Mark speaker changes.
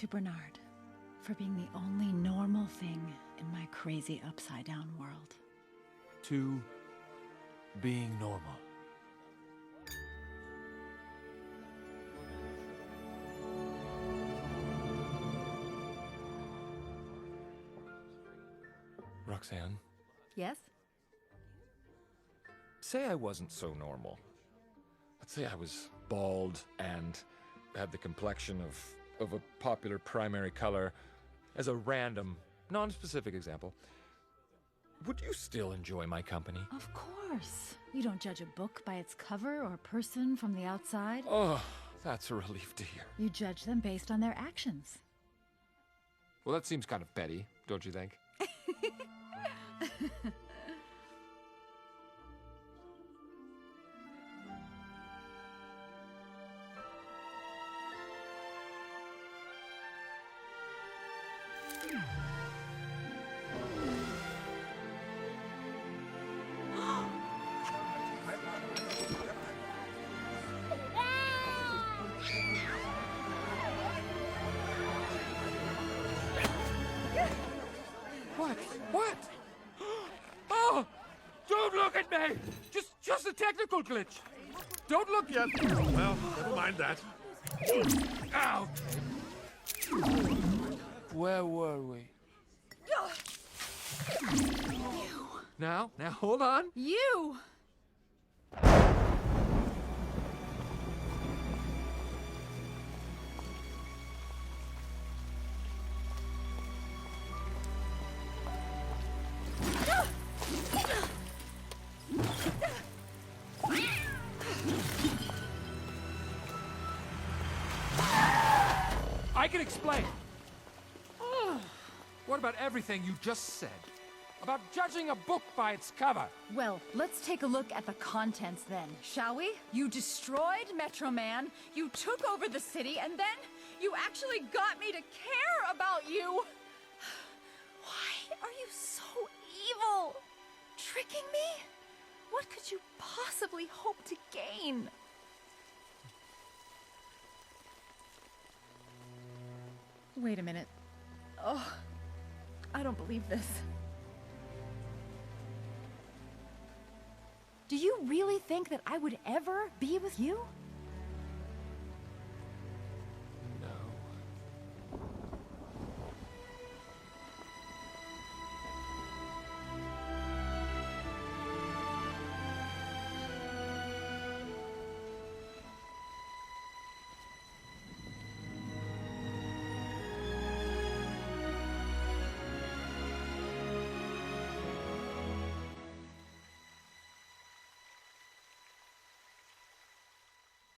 Speaker 1: To Bernard, for being the only normal thing in my crazy upside-down world.
Speaker 2: To being normal. Roxanne,
Speaker 1: Yes?
Speaker 2: say I wasn't so normal. Let's say I was bald and had the complexion of a popular primary color as a random, non-specific example. Would you still enjoy my company?
Speaker 1: Of course. You don't judge a book by its cover or person from the outside.
Speaker 2: Oh, that's a relief to hear.
Speaker 1: You judge them based on their actions.
Speaker 2: Well, that seems kind of petty, don't you think? What? Oh! Don't look at me! Just a technical glitch. Don't look yet.
Speaker 3: Well, never mind that.
Speaker 2: Ow! Where were we? Now, hold on.
Speaker 1: You!
Speaker 2: I can explain. What about everything you just said? About judging a book by its cover?
Speaker 1: Well, let's take a look at the contents then, shall we? You destroyed Metro Man, you took over the city, and then you actually got me to care about you! Why are you so evil? Tricking me? What could you possibly hope to gain? Wait a minute. Oh, I don't believe this. Do you really think that I would ever be with you?